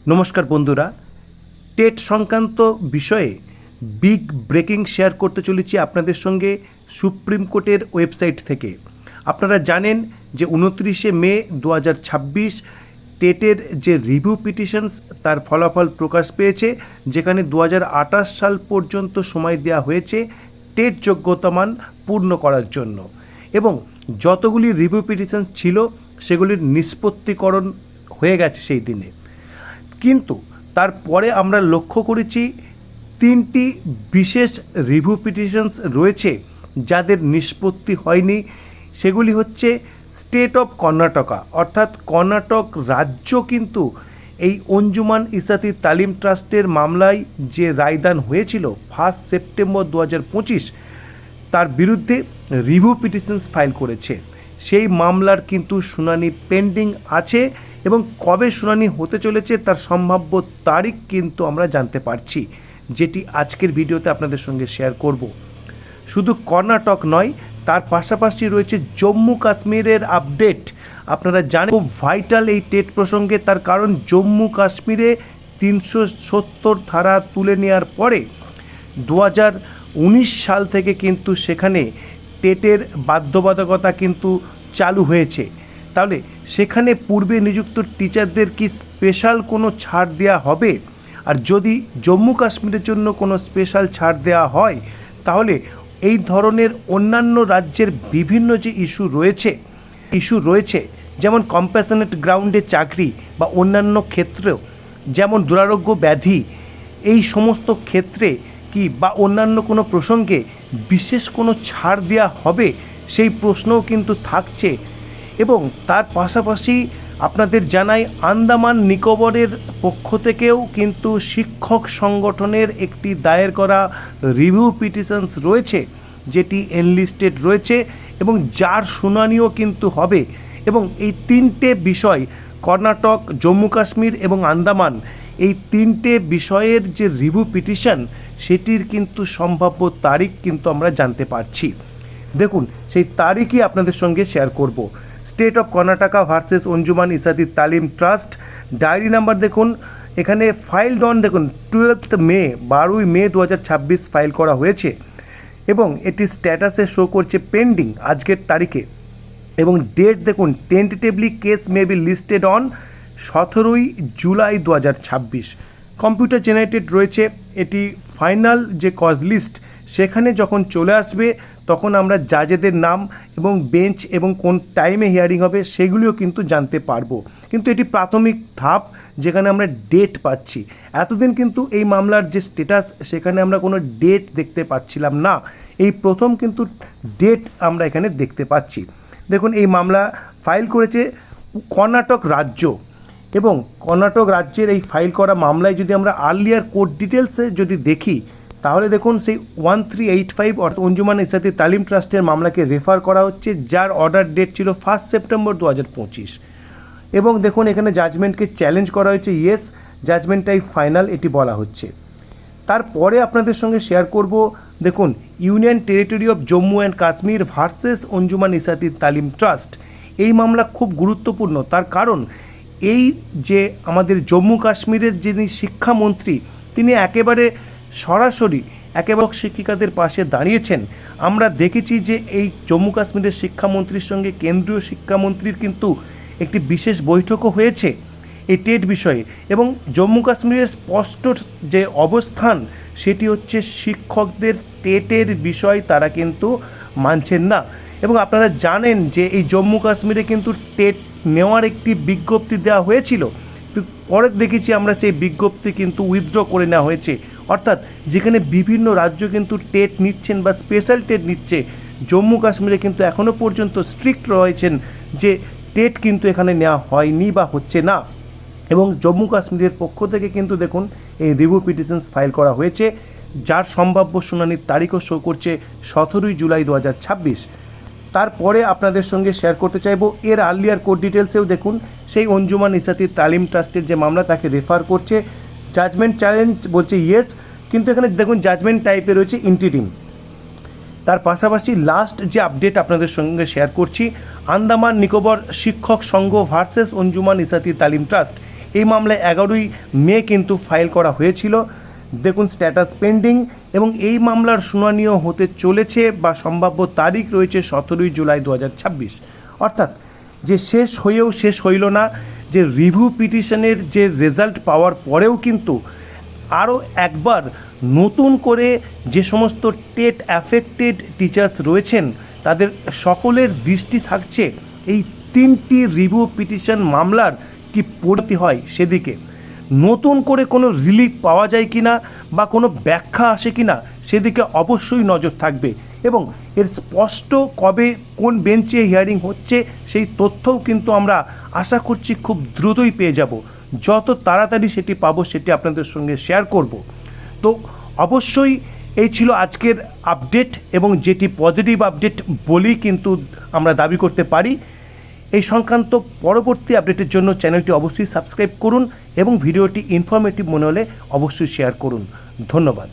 নমস্কার বন্ধুরা, টেট সংক্রান্ত বিষয়ে বিগ ব্রেকিং শেয়ার করতে চলেছি আপনাদের সঙ্গে সুপ্রিম কোর্টের ওয়েবসাইট থেকে। আপনারা জানেন যে 29শে মে 2026 টেটের যে রিভিউ পিটিশনস তার ফলাফল প্রকাশ পেয়েছে, যেখানে 2028 সাল পর্যন্ত সময় দেওয়া হয়েছে টেট যোগ্যতামান পূর্ণ করার জন্য, এবং যতগুলি রিভিউ পিটিশন ছিল সেগুলির নিষ্পত্তিকরণ হয়ে গেছে সেই দিনে। কিন্তু তারপরে আমরা লক্ষ্য করেছি তিনটি বিশেষ রিভিউ পিটিশনস রয়েছে যাদের নিষ্পত্তি হয়নি। সেগুলি হচ্ছে স্টেট অফ কর্ণাটকা, অর্থাৎ কর্ণাটক রাজ্য কিন্তু এই অঞ্জুমান ইসাতি তালিম ট্রাস্টের মামলায় যে রায়দান হয়েছিল 1 সেপ্টেম্বর 2025, তার বিরুদ্ধে রিভিউ পিটিশনস ফাইল করেছে। সেই মামলার কিন্তু শুনানি পেন্ডিং আছে, এবং কবে শুনানি হতে চলেছে তার সম্ভাব্য তারিখ কিন্তু আমরা জানতে পারছি, যেটি আজকের ভিডিওতে আপনাদের সঙ্গে শেয়ার করব। শুধু কর্ণাটক নয়, তার পাশাপাশি রয়েছে জম্মু কাশ্মীরের আপডেট। আপনারা জানেন খুব ভাইটাল এই টেট প্রসঙ্গে, তার কারণ জম্মু কাশ্মীরে 370 ধারা তুলে নেওয়ার পরে 2019 সাল থেকে কিন্তু সেখানে টেটের বাধ্যবাধকতা কিন্তু চালু হয়েছে। তাহলে সেখানে পূর্বে নিযুক্ত টিচারদের কি স্পেশাল কোনো ছাড় দেওয়া হবে? আর যদি জম্মু কাশ্মীরের জন্য কোনো স্পেশাল ছাড় দেওয়া হয়, তাহলে এই ধরনের অন্যান্য রাজ্যের বিভিন্ন যে ইস্যু রয়েছে যেমন কম্প্যাশনেট গ্রাউন্ডে চাকরি বা অন্যান্য ক্ষেত্রেও, যেমন দুরারোগ্য ব্যাধি, এই সমস্ত ক্ষেত্রে কি বা অন্যান্য কোনো প্রসঙ্গে বিশেষ কোনো ছাড় দেওয়া হবে, সেই প্রশ্নও কিন্তু থাকছে। এবং তার পাশাপাশি আপনাদের জানাই, আন্দামান নিকোবরের পক্ষ থেকেও কিন্তু শিক্ষক সংগঠনের একটি দায়ের করা রিভিউ পিটিশনস রয়েছে, যেটি এনলিস্টেড রয়েছে এবং যার শুনানিও কিন্তু হবে। এবং এই তিনটে বিষয়, কর্ণাটক, জম্মু কাশ্মীর এবং আন্দামান, এই তিনটে বিষয়ের যে রিভিউ পিটিশন সেটির কিন্তু সম্ভাব্য তারিখ কিন্তু আমরা জানতে পারছি। দেখুন, সেই তারিখই আপনাদের সঙ্গে শেয়ার করব। State of Karnataka versus Anjuman Ishaat Talim trust, diary number দেখুন, এখানে ফাইল অন দেখুন 12 মে, 12ই মে 2026 ফাইল করা হয়েছে, এবং এটি স্ট্যাটাসে শো করছে পেন্ডিং আজকের তারিখে। এবং ডেট দেখুন, tentatively case may be listed on 17ই জুলাই 2026। কম্পিউটার জেনারেটেড রয়েছে এটি। ফাইনাল যে কজ লিস্ট সেখানে যখন চলে আসবে তখন আমরা জাজেদের নাম এবং বেঞ্চ এবং কোন টাইমে হিয়ারিং হবে সেগুলিও কিন্তু জানতে পারবো। কিন্তু এটি প্রাথমিক ধাপ, যেখানে আমরা ডেট পাচ্ছি। এতদিন কিন্তু এই মামলার যে স্ট্যাটাস সেখানে আমরা কোনো ডেট দেখতে পাচ্ছিলাম না, এই প্রথম কিন্তু ডেট আমরা এখানে দেখতে পাচ্ছি। দেখুন, এই মামলা ফাইল করেছে কর্ণাটক রাজ্য, এবং কর্ণাটক রাজ্যের এই ফাইল করা মামলায় যদি আমরা আর্লিয়ার কোর্ট ডিটেলসে যদি দেখি, তাহলে দেখুন সেই 1385 অর্থাৎ অঞ্জুমান ইসাতি তালিম ট্রাস্টের মামলাকে রেফার করা হচ্ছে, যার অর্ডার ডেট ছিল 1 সেপ্টেম্বর 2025। এবং দেখুন, এখানে জাজমেন্টকে চ্যালেঞ্জ করা হয়েছে, ইয়েস জাজমেন্টটাই ফাইনাল, এটি বলা হচ্ছে। তারপরে আপনাদের সঙ্গে শেয়ার করব, দেখুন, union territory of Jammu and Kashmir versus Anjuman Ishaat Talim trust. এই মামলা খুব গুরুত্বপূর্ণ, তার কারণ এই যে আমাদের জম্মু কাশ্মীরের যিনি শিক্ষামন্ত্রী, তিনি একেবারে সরাসরি শিক্ষিকাদের পাশে দাঁড়িয়েছেন। আমরা দেখেছি যে এই জম্মু কাশ্মীরের শিক্ষামন্ত্রীর সঙ্গে কেন্দ্রীয় শিক্ষামন্ত্রীর কিন্তু একটি বিশেষ বৈঠকও হয়েছে এই টেট বিষয়ে, এবং জম্মু কাশ্মীরের স্পষ্ট যে অবস্থান সেটি হচ্ছে শিক্ষকদের টেটের বিষয় তারা কিন্তু মানছেন না। এবং আপনারা জানেন যে এই জম্মু কাশ্মীরে কিন্তু টেট নেওয়ার একটি বিজ্ঞপ্তি দেওয়া হয়েছিল, পরে দেখেছি আমরা সেই বিজ্ঞপ্তি কিন্তু উইথড্র করে নেওয়া হয়েছে। অর্থাৎ যেখানে বিভিন্ন রাজ্য কিন্তু টেট নিচ্ছেন বা স্পেশাল টেট নিচ্ছে, জম্মু কাশ্মীরে কিন্তু এখনও পর্যন্ত স্ট্রিক্ট রয়েছেন যে টেট কিন্তু এখানে নেওয়া হয়নি বা হচ্ছে না। এবং জম্মু কাশ্মীরের পক্ষ থেকে কিন্তু দেখুন এই রিভিউ পিটিশনস ফাইল করা হয়েছে, যার সম্ভাব্য শুনানির তারিখও শো করছে 17ই জুলাই 2026। তারপরে আপনাদের সঙ্গে শেয়ার করতে চাইব এর আর্লিয়ার কোর্ট ডিটেলসেও দেখুন, সেই অঞ্জুমান ইসাতি তালিম ট্রাস্টের যে মামলা তাকে রেফার করছে, জাজমেন্ট চ্যালেঞ্জ বলছে ইয়েস, কিন্তু এখানে দেখুন জাজমেন্ট টাইপে রয়েছে ইন্টিরিম। তার পাশাপাশি লাস্ট যে আপডেট আপনাদের সঙ্গে শেয়ার করছি, আন্দামান নিকোবর শিক্ষক সংঘ ভার্সেস অঞ্জুমান ইসাতি তালিম ট্রাস্ট। এই মামলায় 11ই মে কিন্তু ফাইল করা হয়েছিল। দেখুন স্ট্যাটাস পেন্ডিং, এবং এই মামলার শুনানিও হতে চলেছে বা সম্ভাব্য তারিখ রয়েছে 17ই জুলাই 2026। অর্থাৎ যে শেষ হয়েও শেষ হইল না, যে রিভিউ পিটিশনের যে রেজাল্ট পাওয়ার পরেও কিন্তু আরও একবার নতুন করে যে সমস্ত টেট অ্যাফেক্টেড টিচার্স রয়েছেন তাদের সকলের দৃষ্টি থাকছে এই 3টি রিভিউ পিটিশন মামলার কি পরিণতি হয় সেদিকে। নতুন করে কোনো রিলিফ পাওয়া যায় কি না বা কোনো ব্যাখ্যা আসে কি না সেদিকে অবশ্যই নজর থাকবে, এবং এর স্পষ্ট কবে কোন বেঞ্চে হিয়ারিং হচ্ছে সেই তথ্যও কিন্তু আমরা আশা করছি খুব দ্রুতই পেয়ে যাব। যত তাড়াতাড়ি সেটি পাবো সেটি আপনাদের সঙ্গে শেয়ার করব। তো অবশ্যই এই ছিল আজকের আপডেট, এবং যেটি পজিটিভ আপডেট বলেই কিন্তু আমরা দাবি করতে পারি। এই সংক্রান্ত পরবর্তী আপডেটের জন্য চ্যানেলটি অবশ্যই সাবস্ক্রাইব করুন এবং ভিডিওটি ইনফরমেটিভ মনে হলে অবশ্যই শেয়ার করুন। ধন্যবাদ।